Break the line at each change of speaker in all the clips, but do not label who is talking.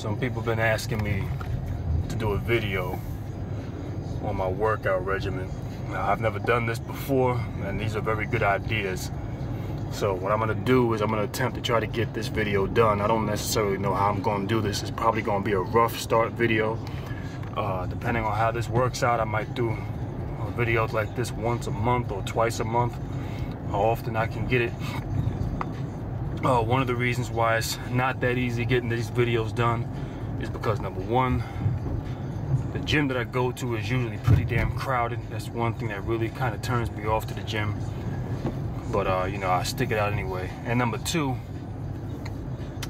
Some people have been asking me to do a video on my workout regimen. Now, I've never done this before, and these are very good ideas. So what I'm gonna do is I'm gonna attempt to try to get this video done. I don't necessarily know how I'm gonna do this. It's probably gonna be a rough start video. Depending on how this works out, I might do videos like this once a month or twice a month, how often I can get it. One of the reasons why it's not that easy getting these videos done is because, number one, the gym that I go to is usually pretty damn crowded. That's one thing that really kind of turns me off to the gym. But you know, I stick it out anyway. And number two,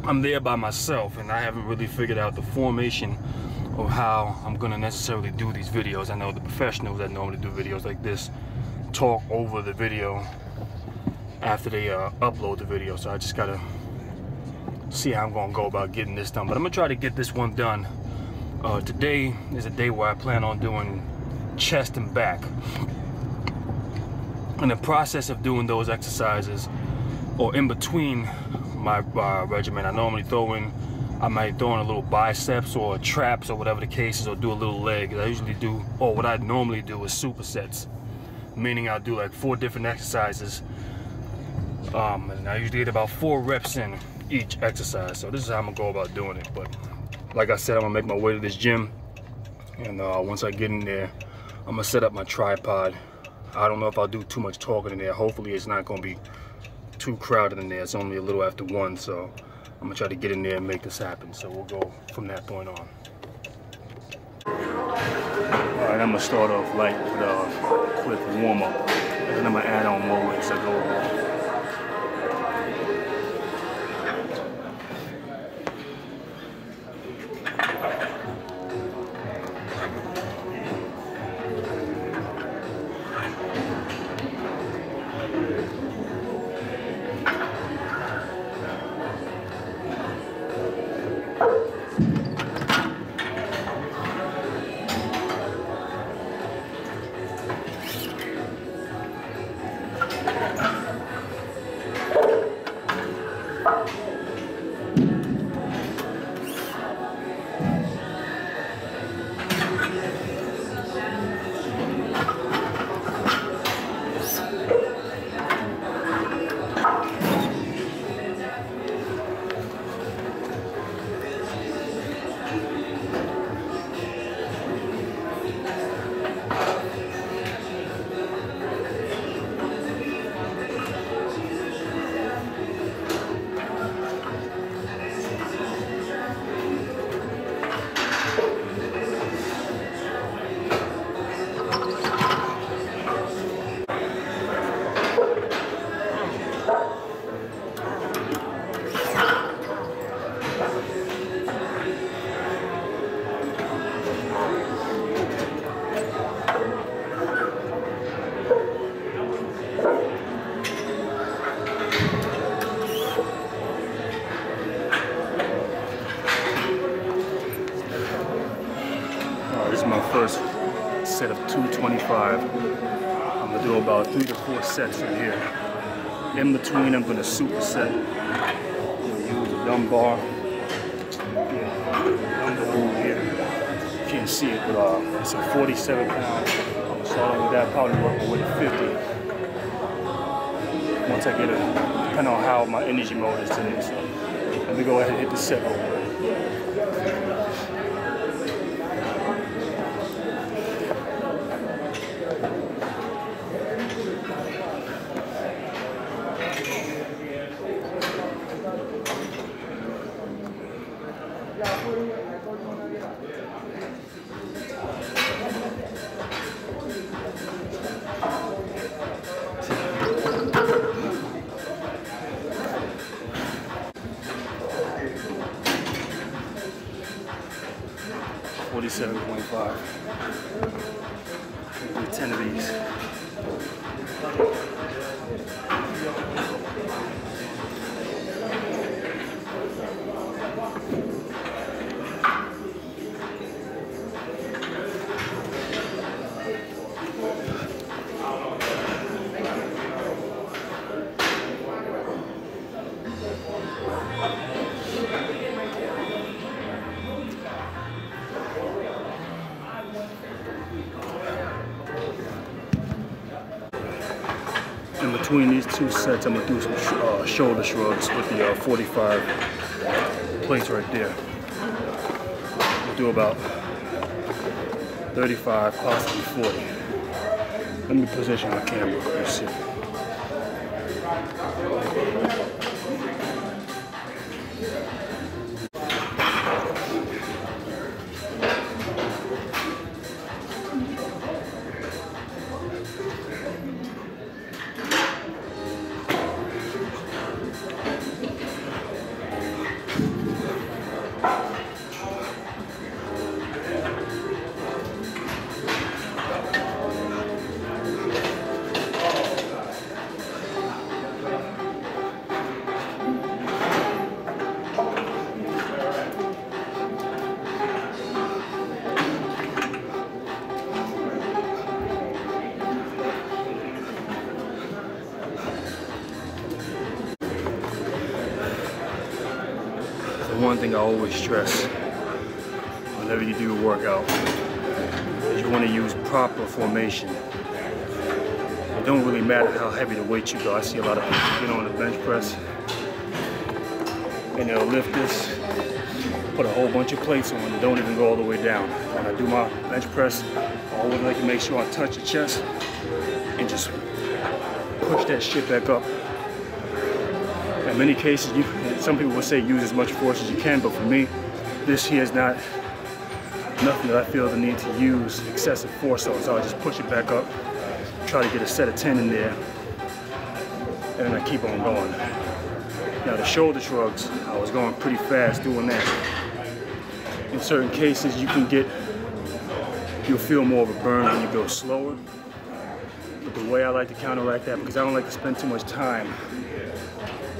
I'm there by myself, and I haven't really figured out the formation of how I'm gonna necessarily do these videos. I know the professionals that normally do videos like this talk over the video after they upload the video, so I just gotta see how I'm gonna go about getting this done. But I'm gonna try to get this one done. Today is a day where I plan on doing chest and back. In the process of doing those exercises, or in between my regimen, I normally I might throw in a little biceps or traps or whatever the case is, or do a little leg. I usually do, or what I normally do is supersets, meaning I'll do like 4 different exercises. And I usually get about 4 reps in each exercise. So this is how I'm gonna go about doing it. But like I said, I'm gonna make my way to this gym, and once I get in there, I'm gonna set up my tripod. I don't know if I'll do too much talking in there. Hopefully it's not gonna be too crowded in there. It's only a little after 1, so I'm gonna try to get in there and make this happen. So we'll go from that point on. Alright, I'm gonna start off light with a quick warm up, and then I'm gonna add on more as I go along. This is my first set of 225. I'm gonna do about 3 to 4 sets in here. In between, I'm gonna superset. I'm gonna use a dumb bar. Dumb here. You can't see it, but it's a 47 pound. I'm gonna start with that, probably working with a 50. Once I get it, depending on how my energy mode is today. So let me go ahead and hit the set over. 47.5. Do 10 of these. In between these two sets, I'm gonna do some shoulder shrugs with the 45 plates right there. We'll do about 35, possibly 40. Let me position my camera. Let's see. One thing I always stress whenever you do a workout is you want to use proper formation. It don't really matter how heavy the weight you go. I see a lot of people get on the bench press and they'll lift this, put a whole bunch of plates on and don't even go all the way down. When I do my bench press, I always like to make sure I touch the chest and just push that shit back up. In many cases, some people will say use as much force as you can, but for me, this here is not nothing that I feel the need to use excessive force on. So I just push it back up, try to get a set of 10 in there, and then I keep on going. Now the shoulder shrugs, I was going pretty fast doing that. In certain cases, you'll feel more of a burn when you go slower. But the way I like to counteract that, because I don't like to spend too much time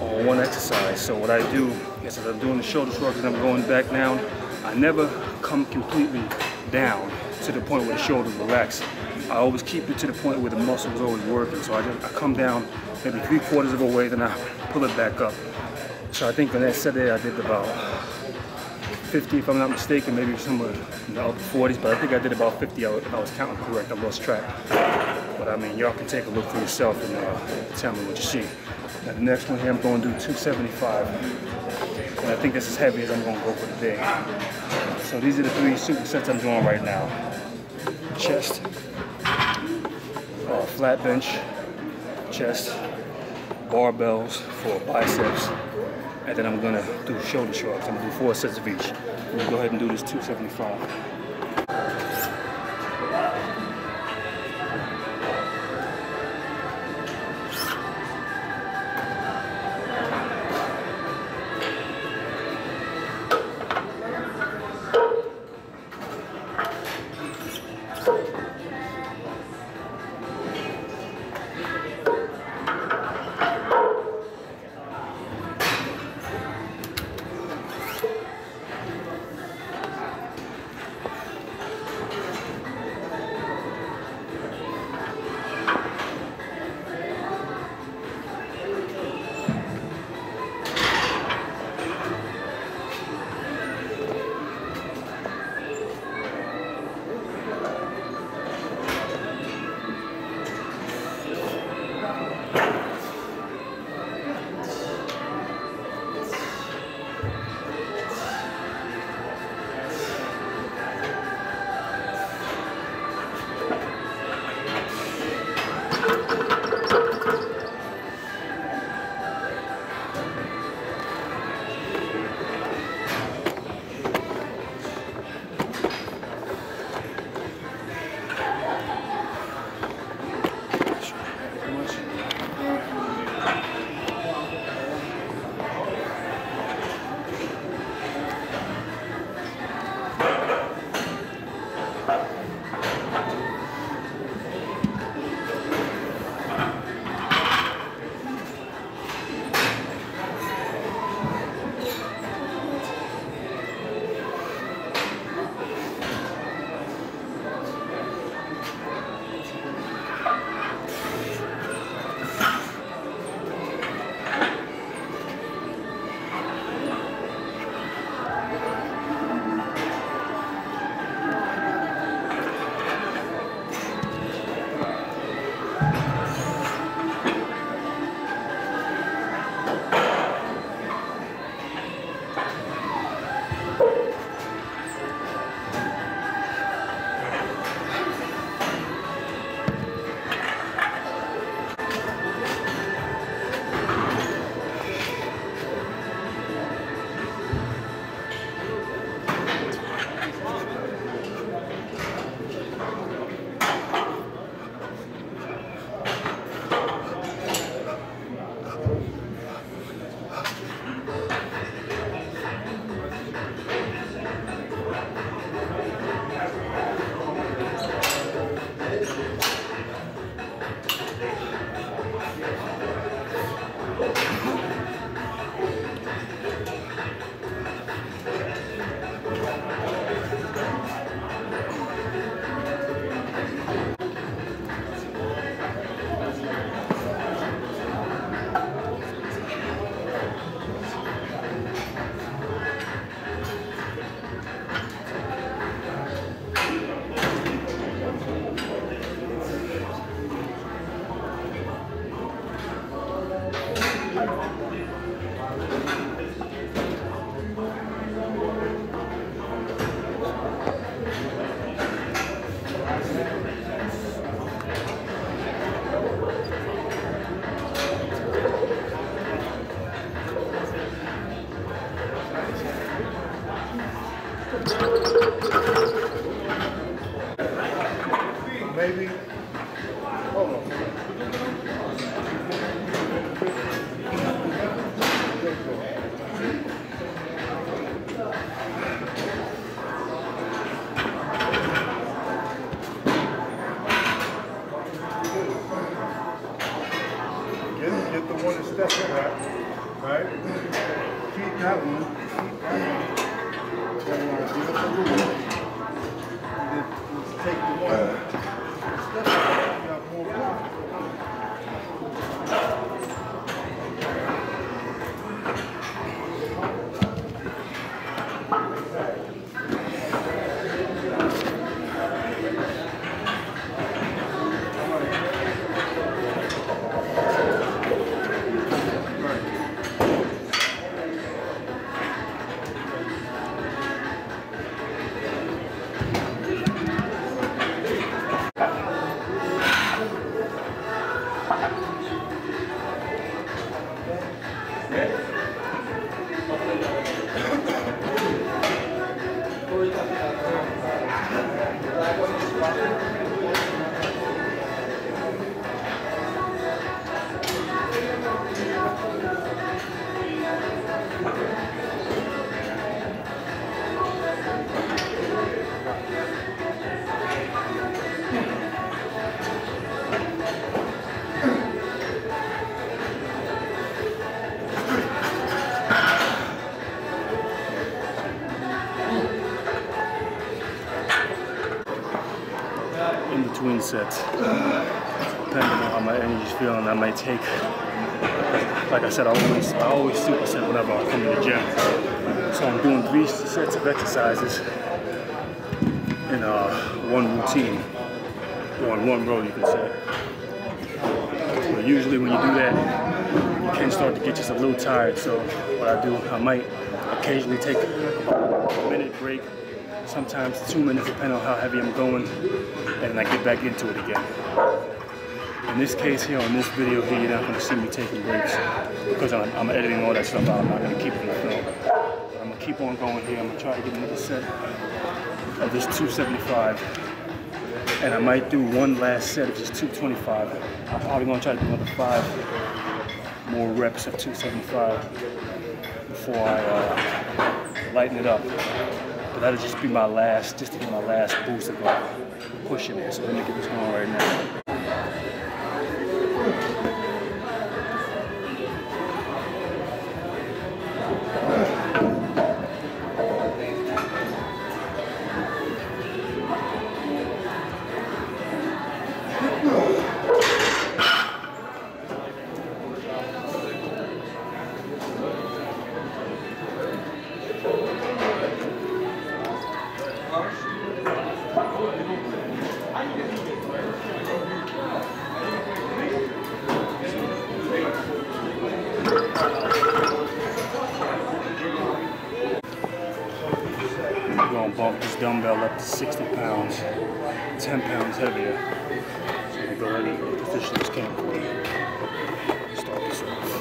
on one exercise. So what I do is, as I'm doing the shoulder shrugs and I'm going back down, I never come completely down to the point where the shoulders relax. I always keep it to the point where the muscle is always working. So I come down maybe 3/4 of a way, then I pull it back up. So I think on that set there I did about 50, if I'm not mistaken, maybe somewhere in the upper 40s, but I think I did about 50 if I was counting correct. I lost track. But I mean, y'all can take a look for yourself and tell me what you see. Now the next one here, I'm going to do 275. And I think this is as heavy as I'm going to go for the day. So these are the 3 supersets I'm doing right now. Chest, flat bench, chest, barbells for biceps, and then I'm going to do shoulder shrugs. I'm going to do 4 sets of each. I'm going to go ahead and do this 275.
step of that, right? Keep that one. Keep that one. Then you want to do it for the one. And then let's take the one. Step of that. You got more block.
In between sets, depending on how my energy's feeling, I might take, like I said, I always superset whenever I come to the gym. So I'm doing 3 sets of exercises in one routine, or in one row, you can say. But usually when you do that, you can start to get just a little tired. So what I do, I might occasionally take a minute break, sometimes 2 minutes, depending on how heavy I'm going, and I get back into it again. In this case here, on this video here, you're not going to see me taking breaks because I'm editing all that stuff out. I'm not going to keep it in the film. I'm going to keep on going here. I'm going to try to get another set of this 275. And I might do one last set of just 225. I'm probably going to try to do another 5 more reps of 275 before I lighten it up. But that'll just be my last, just to get my last boost of pushing it. So let me get this going right now. We're gonna bump this dumbbell up to 60 pounds, 10 pounds heavier. So we go ahead and position this camcorder. Start this off.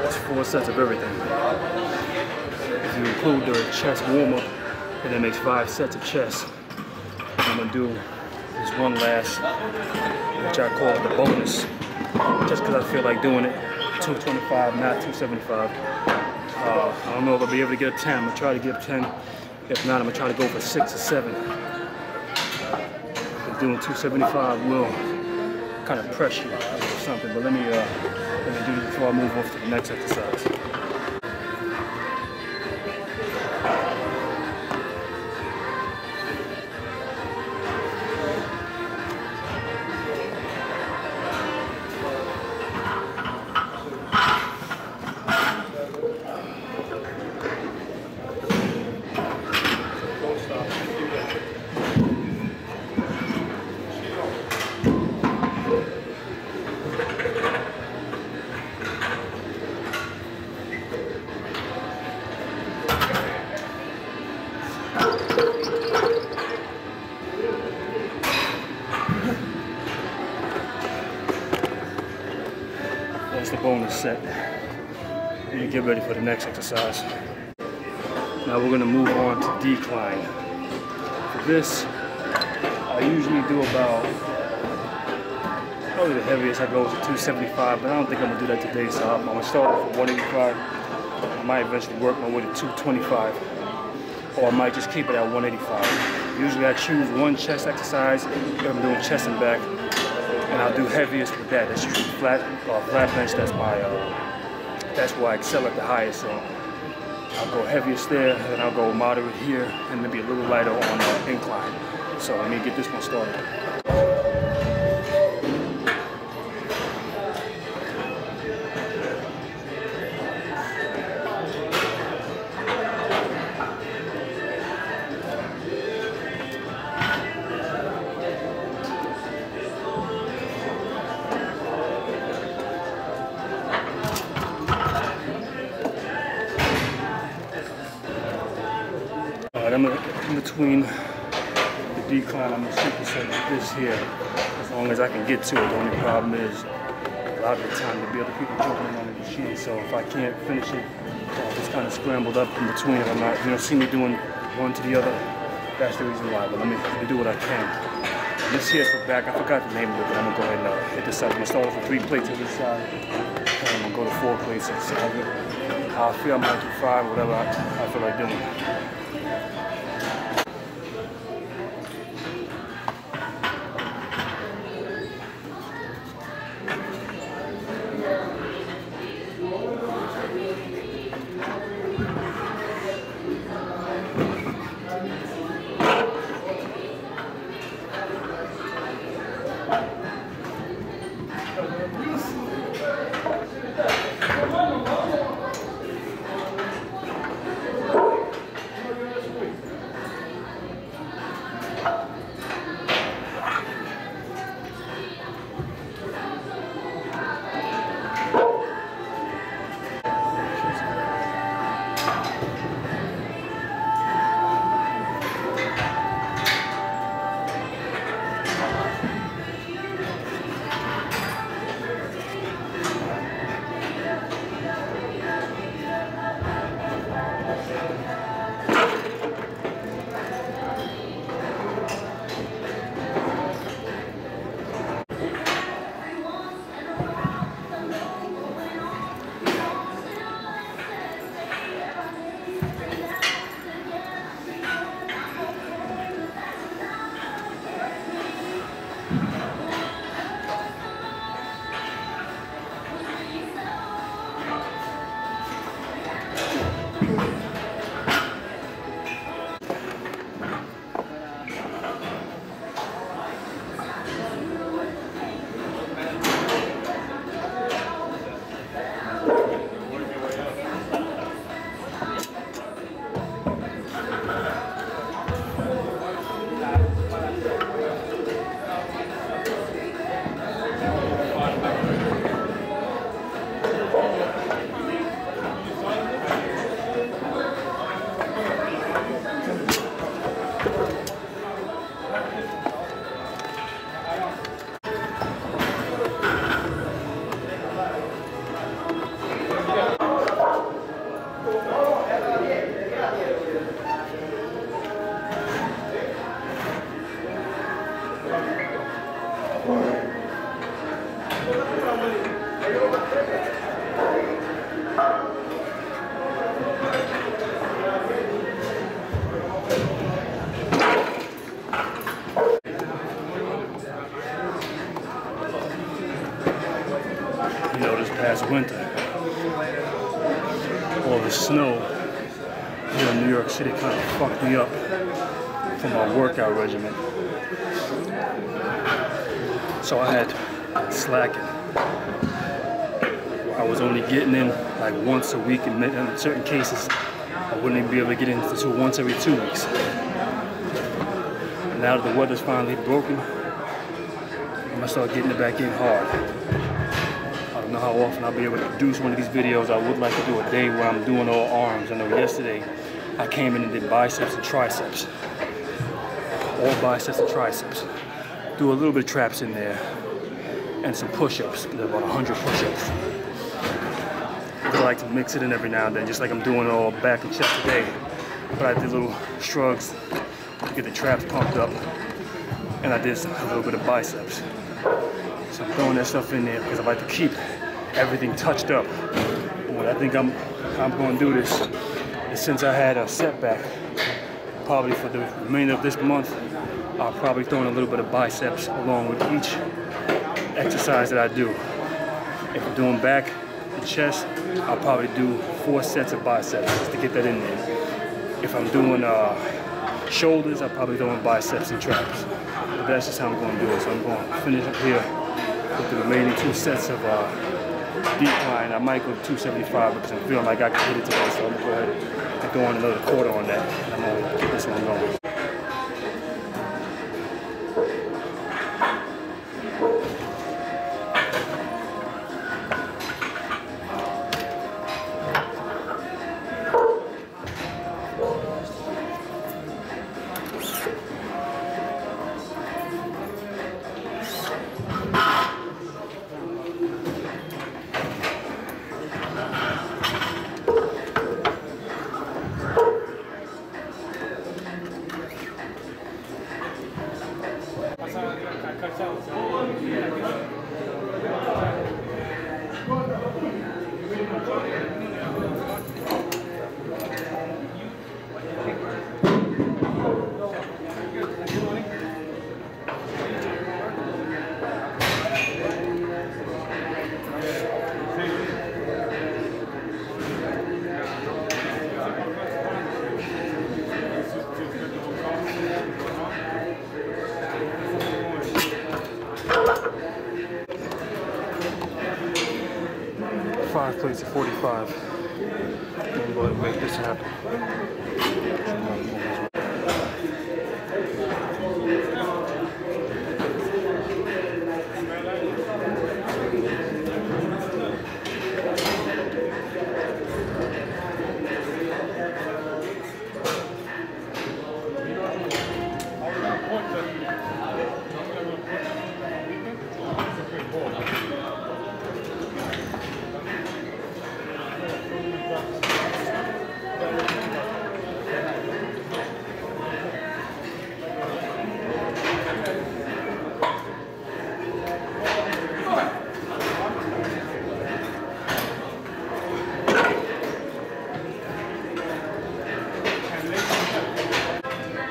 That's 4 sets of everything. If you include the chest warm-up, then it makes 5 sets of chest. I'm gonna do this one last, which I call the bonus, just because I feel like doing it. 225, not 275. I don't know if I'll be able to get a 10. I'm gonna try to get a 10. If not, I'm gonna try to go for 6 or 7. Doing 275 will kind of pressure you or something. But let me do this before I move on to the next exercise. That's the bonus set. You get ready for the next exercise. Now we're gonna move on to decline. For this, I usually do about, probably the heaviest I go is 275, but I don't think I'm gonna do that today, so I'm gonna start off with 185. I might eventually work my way to 225, or I might just keep it at 185. Usually I choose one chest exercise if I'm doing chest and back, and I'll do heaviest with that. That's flat bench. That's where I excel at the highest. So I'll go heaviest there, and then I'll go moderate here, and maybe a little lighter on incline. So let me get this one started. I'm in between the decline. I'm gonna superset this here as long as I can get to it. The only problem is a lot of the time there'll be other people jumping on the machine. So if I can't finish it, it's kind of scrambled up in between. If I'm not, you don't see me doing one to the other. That's the reason why. But let me do what I can. And this here is for back. I forgot the name of it, but I'm gonna go ahead and hit this side. I'm gonna start off with 3 plates on this side, and I'm gonna go to 4 plates. So how I feel, I might do 5, whatever I feel like doing. know, this past winter, all the snow here in New York City kind of fucked me up for my workout regimen. So I had slacking. I was only getting in like once a week, and in certain cases, I wouldn't even be able to get in until once every 2 weeks. And now that the weather's finally broken, I'm gonna start getting it back in hard. I don't know how often I'll be able to produce one of these videos. I would like to do a day where I'm doing all arms. I know yesterday I came in and did biceps and triceps. All biceps and triceps. Do a little bit of traps in there and some push-ups, about 100 push-ups. I like to mix it in every now and then, just like I'm doing all back and chest today. But I did little shrugs to get the traps pumped up, and I did a little bit of biceps. So I'm throwing that stuff in there because I like to keep everything touched up. And what I think I'm going to do this is, since I had a setback, probably for the remainder of this month, I'll probably throw in a little bit of biceps along with each exercise that I do. If I'm doing back and chest, I'll probably do 4 sets of biceps just to get that in there. If I'm doing shoulders, I'll probably throw in biceps and traps. But that's just how I'm going to do it. So I'm going to finish up here with the remaining 2 sets of decline. I might go to 275 because I'm feeling like I can hit it today. So I'm going to go ahead and go on another quarter on that. And I'm going to get this one going. Five plates of 45. I'm going to make this happen.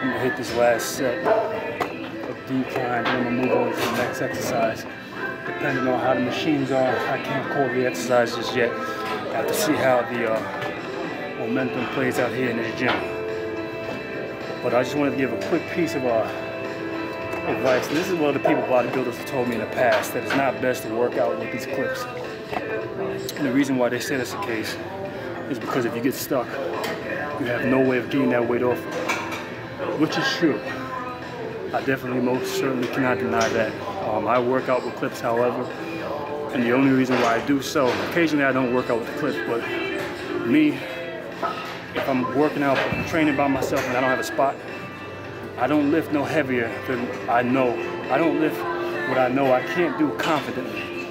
'em hit this last set of decline, then I'm gonna move on to the next exercise. Depending on how the machines are, I can't call the exercise just yet. I have to see how the momentum plays out here in this gym. But I just wanted to give a quick piece of advice. And this is what the people bodybuilders have told me in the past, that it's not best to work out with these clips. And the reason why they say that's the case is because if you get stuck, you have no way of getting that weight off, which is true. I definitely most certainly cannot deny that. I work out with clips, however, and the only reason why I do so, occasionally I don't work out with the clips, but me, if I'm working out, if I'm training by myself and I don't have a spot, I don't lift no heavier than I know. I don't lift what I know I can't do confidently.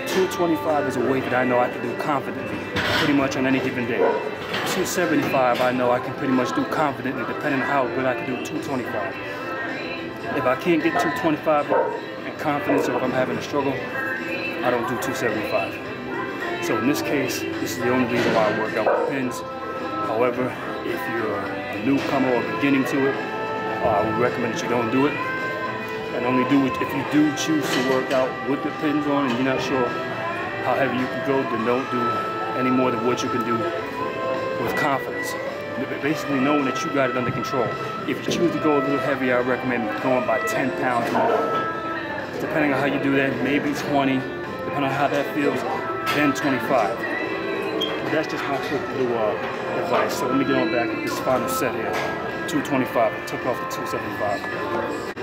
225 is a weight that I know I can do confidently, pretty much on any given day. 275 I know I can pretty much do confidently, depending on how good I can do 225. If I can't get 225 in confidence, or if I'm having a struggle, I don't do 275. So in this case, this is the only reason why I work out with pins. However, if you're a newcomer or beginning to it, I would recommend that you don't do it. And only do it if you do choose to work out with the pins on and you're not sure how heavy you can go, then don't do any more than what you can do with confidence. Basically knowing that you got it under control. If you choose to go a little heavier, I recommend going by 10 pounds more. Depending on how you do that, maybe 20, depending on how that feels, then 25. But that's just my quick little advice. So let me get on back with this final set here. 225, I took off the 275.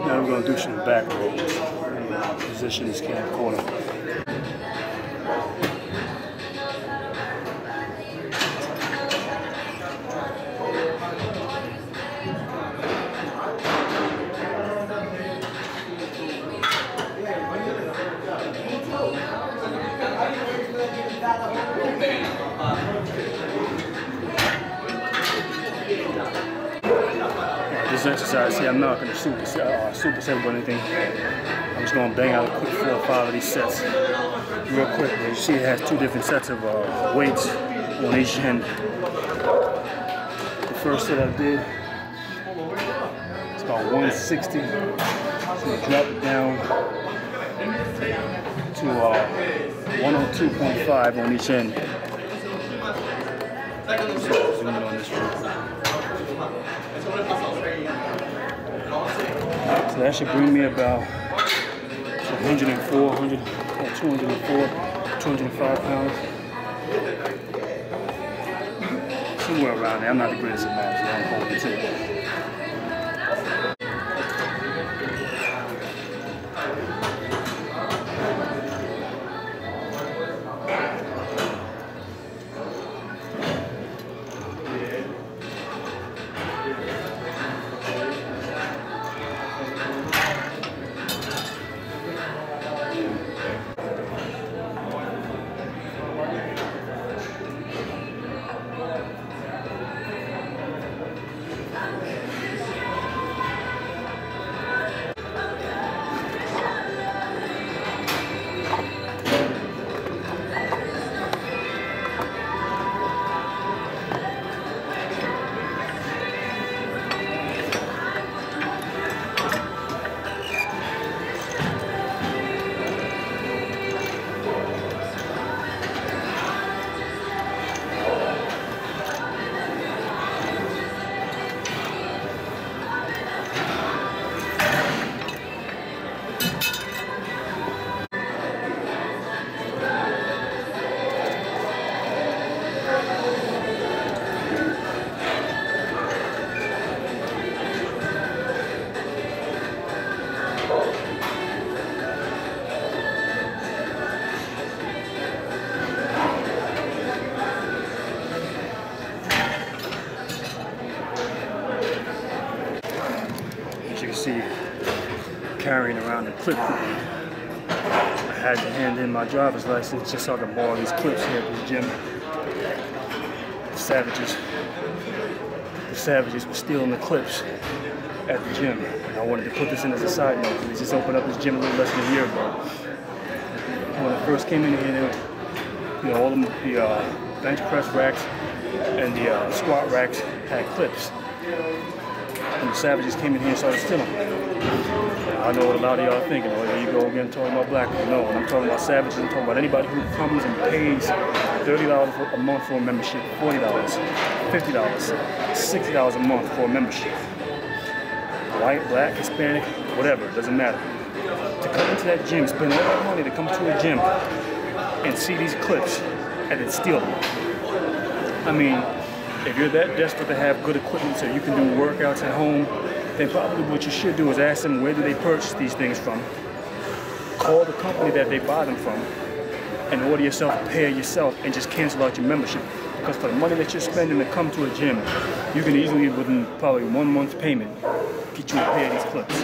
Now we're going to do some back rolls. Position this camcorder. This exercise here, I'm not going to superset or anything. I'm just going to bang out a quick 4 or 5 of these sets real quick. As you see, it has 2 different sets of weights on each end. The first set I did, it's about 160. So you drop it down to 102.5 on each end. So zoom in on this real quick. So that should bring me about 104, 205 pounds. Somewhere around there. I'm not the greatest at math, so I'm holding to it. See, carrying around the clip. I had to hand in my driver's license just so I could borrow these clips here at this gym. The savages were stealing the clips at the gym. And I wanted to put this in as a side note because we just opened up this gym a little less than a year ago. When I first came in here, all the bench press racks and the squat racks had clips. And the savages came in here and started stealing. I know what a lot of y'all are thinking. Oh, here you go again talking about black people. No, when I'm talking about savages, I'm talking about anybody who comes and pays $30 a month for a membership, $40, $50, $60 a month for a membership. White, black, Hispanic, whatever, it doesn't matter. To come into that gym, spend all that money to come to a gym and see these clips and then steal them. I mean, if you're that desperate to have good equipment so you can do workouts at home, then probably what you should do is ask them where do they purchase these things from. Call the company that they buy them from and order yourself a pair yourself and just cancel out your membership. Because for the money that you're spending to come to a gym, you can easily, within probably 1 month payment, get you a pair of these clips,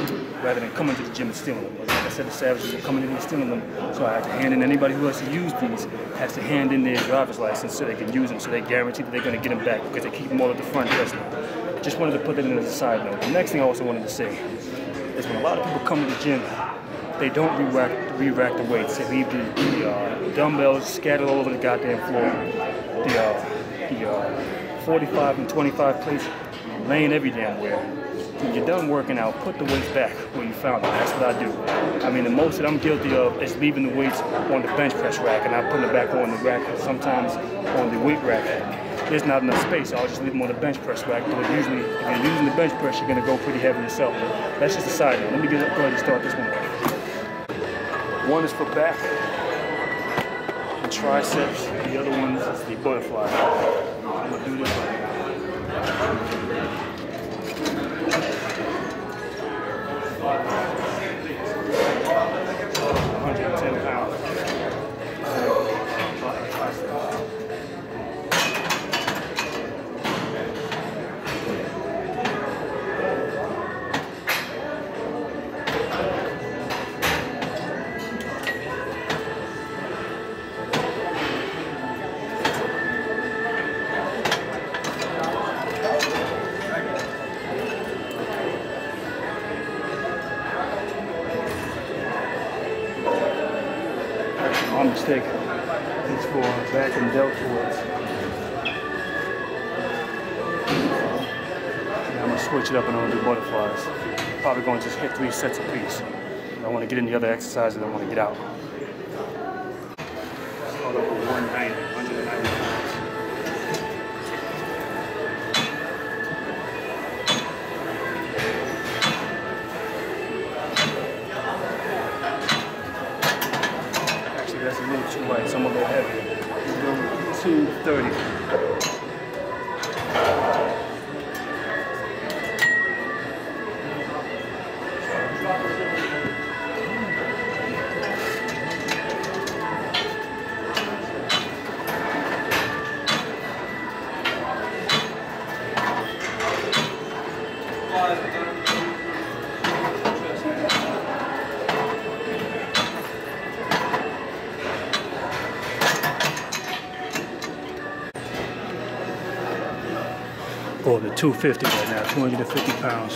rather than coming to the gym and stealing them. Like I said, the savages are coming in and stealing them, so I have to hand in, anybody who has to use these has to hand in their driver's license so they can use them, so they guarantee that they're going to get them back, because they keep them all at the front desk now. Just wanted to put that in as a side note. The next thing I also wanted to say is when a lot of people come to the gym, they don't re-rack the weights. They leave the dumbbells scattered all over the goddamn floor. The 45 and 25 plates laying every damn where. When you're done working out, put the weights back where you found them. That's what I do. I mean, the most that I'm guilty of is leaving the weights on the bench press rack and not putting it back on the rack, sometimes on the weight rack. There's not enough space, so I'll just leave them on the bench press rack. But usually, if you're using the bench press, you're going to go pretty heavy yourself. But that's just a side note. Let me go ahead and start this one off. One is for back and triceps. The other one is the butterfly. I'm going to do this one. 110 pounds. My mistake is for back and deltoids. Now I'm going to switch it up and I'm going to do butterflies. Probably going to just hit 3 sets apiece. I want to get in the other exercises I want to get out. Start up with 190 pounds. That's a little too light, so I'm gonna go heavier. We'll go 230. Or the 250 right now, 250 pounds.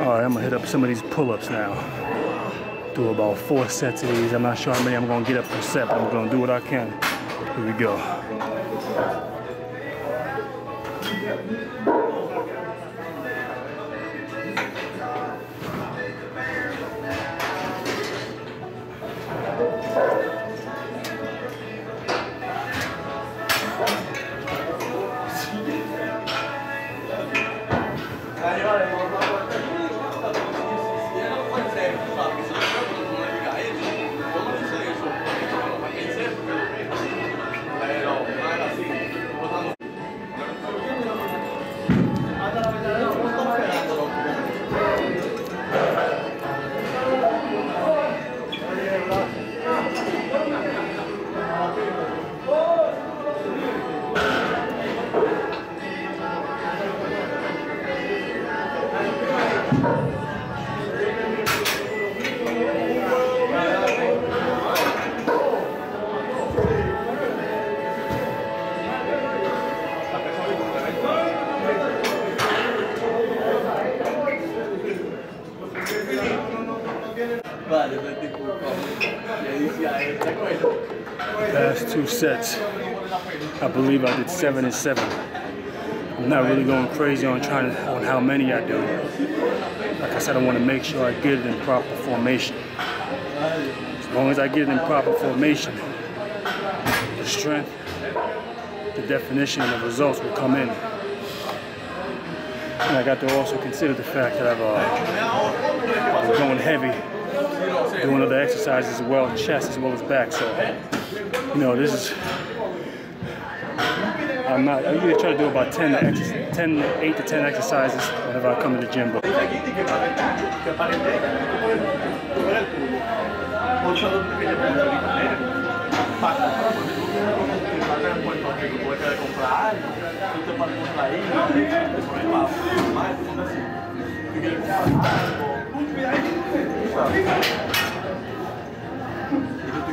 Alright, I'm gonna hit up some of these pull-ups now. Do about 4 sets of these. I'm not sure how many I'm gonna get up per set, but I'm gonna do what I can. Here we go. Last 2 sets, I believe I did 7 and 7. I'm not really going crazy on how many I do. Like I said, I want to make sure I get it in proper formation. As long as I get it in proper formation, the strength, the definition, and the results will come in. And I got to also consider the fact that I'm going heavy, doing other exercises as well, chest as well as back. So, you know, this is, I usually try to do about 8 to 10 exercises whenever I come to the gym. But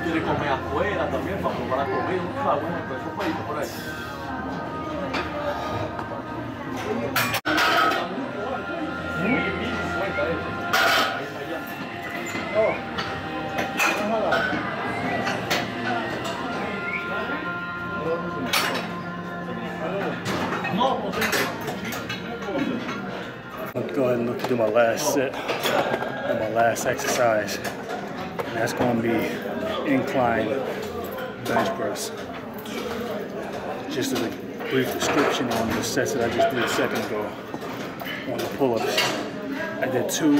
quiere comer afuera también para probar a comer un cago, pero eso fue por ahí.
Let's go ahead and look to do my last set and my last exercise. And that's going to be incline bench press. Just as a brief description on the sets that I just did a second ago on the pull-ups. I did 2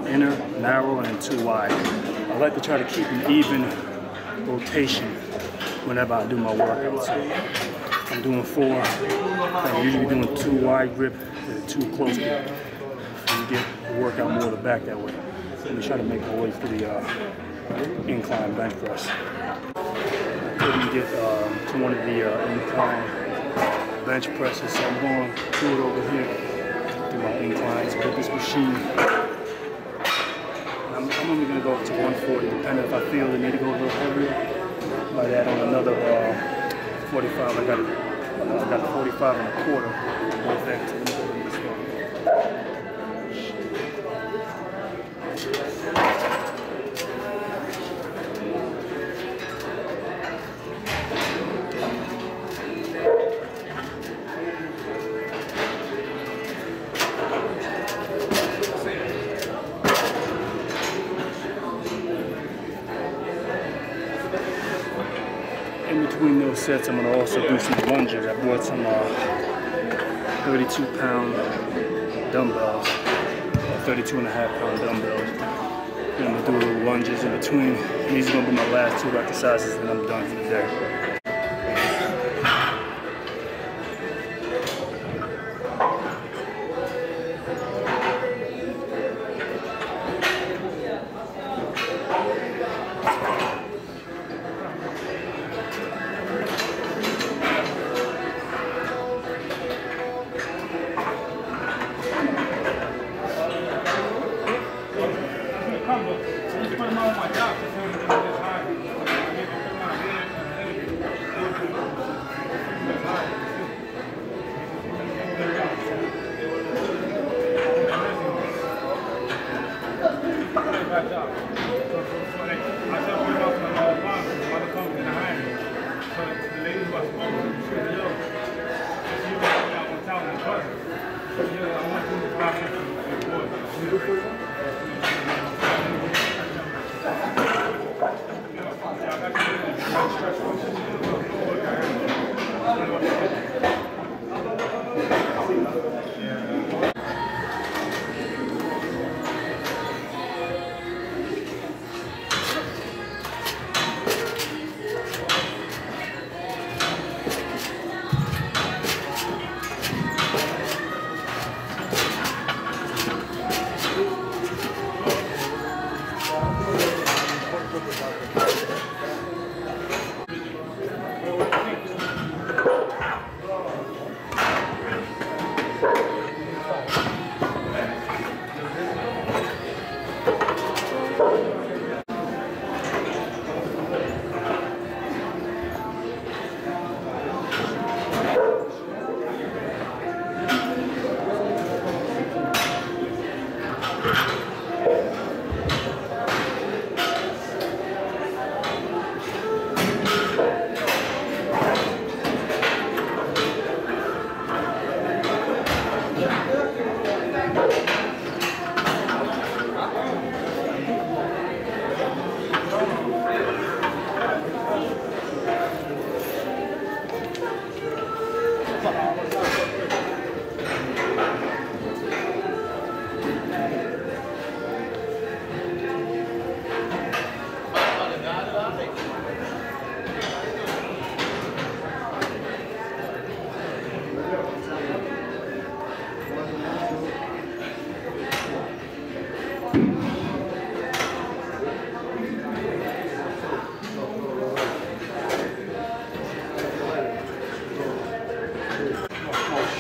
inner, narrow, and then 2 wide. I like to try to keep an even rotation whenever I do my workout. So I'm doing 4. I'm usually doing 2 wide grip and 2 close grip. You get the workout more to the back that way. Let me try to make my way through the incline bench press. Couldn't get to one of the incline bench presses, so I'm going to do it over here. Do my inclines with this machine. I'm only going to go up to 140, depending if I feel the need to go a little heavier. Might add on another 45. I got a 45 and a quarter. Both active. In between those sets, I'm going to also do some lunges. I bought some 32-pound dumbbells, or 32.5-pound dumbbells. And I'm going to do a little lunges in between. And these are going to be my last 2 exercises, and I'm done for the day.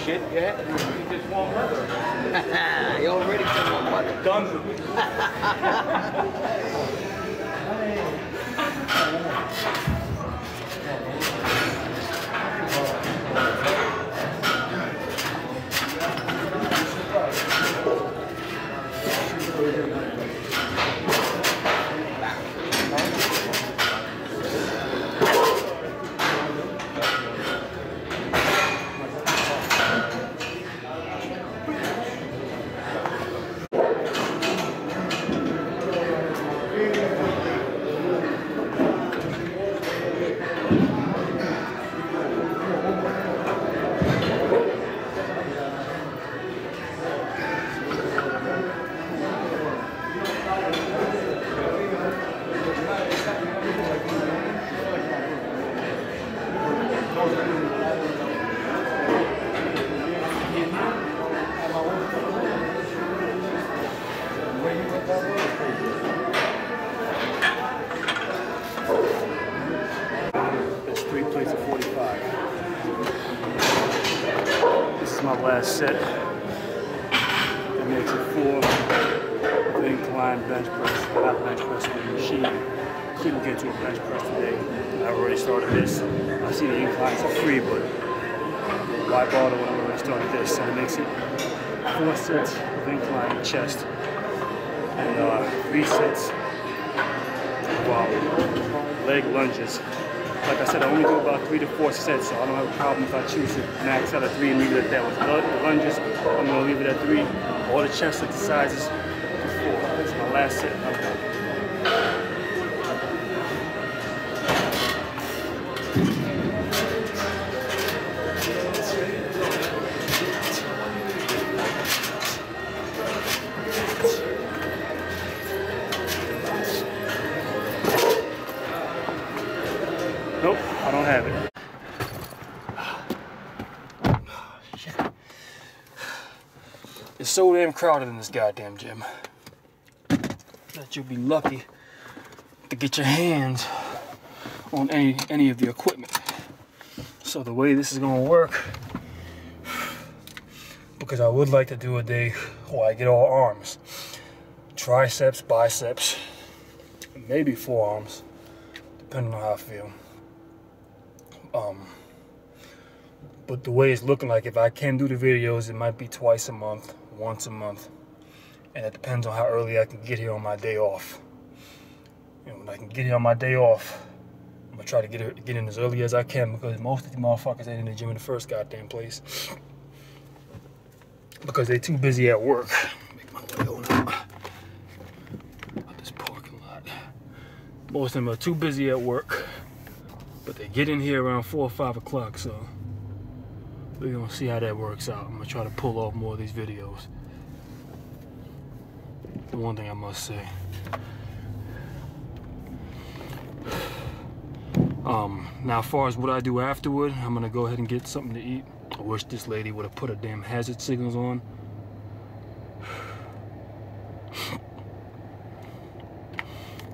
shit yet. You just want weather.
You already took one weather.
Done with it.
That's 3 plates of 45. This is my last set. That makes it 4 with the incline bench press, not bench press on the machine. Couldn't get to a bench press today. I've already started this. I see the inclines are free, but why bother when I've already started this? So it makes it 4 sets of incline chest and 3 sets of leg lunges. Like I said, I only do about 3 to 4 sets, so I don't have a problem if I choose to max out at 3 and leave it at that. With the lunges, I'm going to leave it at 3. All the chest exercises to 4. This is my last set. I'm done. Nope, I don't have it. Shit. It's so damn crowded in this goddamn gym that you'll be lucky to get your hands on any of the equipment. So the way this is gonna work, because I would like to do a day where I get all arms, triceps, biceps, maybe forearms, depending on how I feel. But the way it's looking like, if I can do the videos, it might be twice a month, once a month, and it depends on how early I can get here on my day off. And when I can get here on my day off, I'm gonna try to get in as early as I can, because most of the motherfuckers ain't in the gym in the first goddamn place because they too busy at work. Make my way on out this parking lot. Most of them are too busy at work, but they get in here around 4 or 5 o'clock, so we're gonna see how that works out. I'm gonna try to pull off more of these videos. The one thing I must say, now as far as what I do afterward, I'm gonna go ahead and get something to eat. I wish this lady would have put her damn hazard signals on.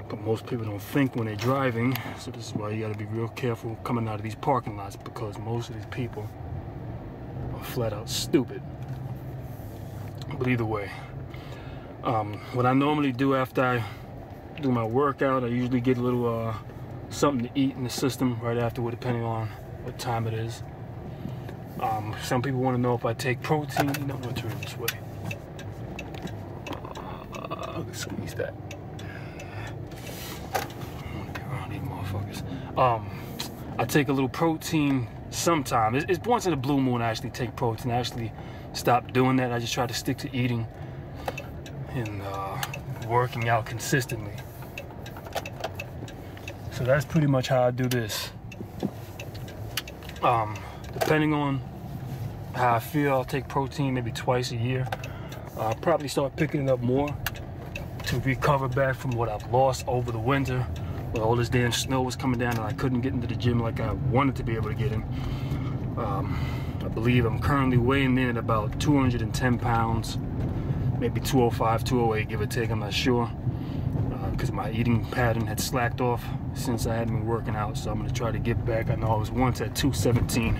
But most people don't think when they're driving, so this is why you gotta be real careful coming out of these parking lots, because most of these people are flat out stupid. But either way, what I normally do after I do my workout, I usually get a little something to eat in the system right afterward, depending on what time it is. Some people want to know if I take protein. You know, I'm gonna turn this way. Let's squeeze that. I want to be around these motherfuckers. I take a little protein sometimes. It's once in a blue moon I actually take protein. I actually stopped doing that. I just try to stick to eating and working out consistently. So that's pretty much how I do this. Depending on how I feel, I'll take protein maybe twice a year. I'll probably start picking it up more to recover back from what I've lost over the winter, when all this damn snow was coming down and I couldn't get into the gym like I wanted to be able to get in. I believe I'm currently weighing in at about 210 pounds, maybe 205, 208, give or take, I'm not sure. Because my eating pattern had slacked off since I hadn't been working out, so I'm gonna try to get back. I know I was once at 217.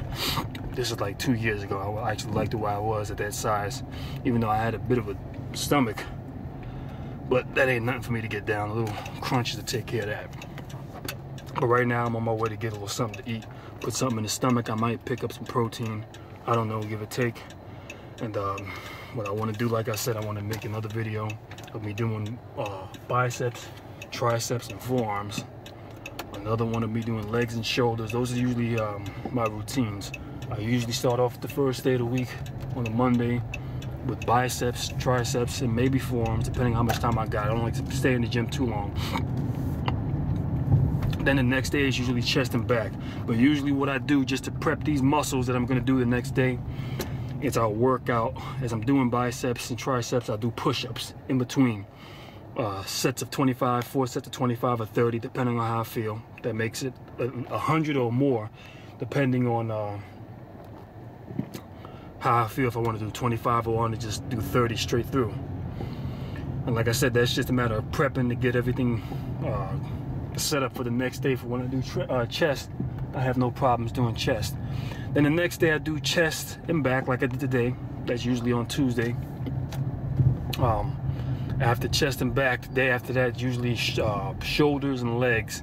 This is like 2 years ago. I actually liked it where I was at that size, even though I had a bit of a stomach. But that ain't nothing for me to get down. A little crunches to take care of that. But right now I'm on my way to get a little something to eat. Put something in the stomach. I might pick up some protein. I don't know, give or take. And what I want to do, like I said, I want to make another video of me doing biceps, triceps, and forearms. Another one of me doing legs and shoulders. Those are usually my routines. I usually start off the first day of the week on a Monday with biceps, triceps, and maybe forearms, depending how much time I got. I don't like to stay in the gym too long. Then the next day is usually chest and back. But usually what I do just to prep these muscles that I'm gonna do the next day is I'll work out. As I'm doing biceps and triceps, I'll do push-ups in between. Sets of 25, 4 sets of 25 or 30, depending on how I feel. That makes it 100 or more, depending on how I feel, if I want to do 25 or want to just do 30 straight through. And like I said, that's just a matter of prepping to get everything set up for the next day. For when I do chest, I have no problems doing chest. Then the next day I do chest and back like I did today. That's usually on Tuesday. After chest and back, the day after that, usually shoulders and legs.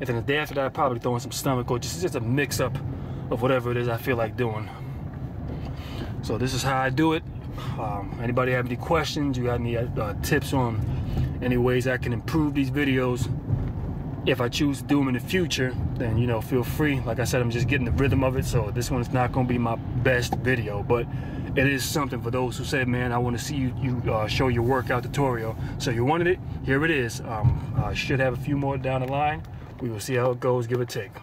And then the day after that, I probably throw in some stomach, or just a mix up of whatever it is I feel like doing. So this is how I do it. Anybody have any questions? You got any tips on any ways I can improve these videos? If I choose to do them in the future, then, you know, feel free. Like I said, I'm just getting the rhythm of it, so this one is not going to be my best video, but it is something for those who said, man, I want to see you show your workout tutorial. So you wanted it, here it is. I should have a few more down the line. We will see how it goes, give or take.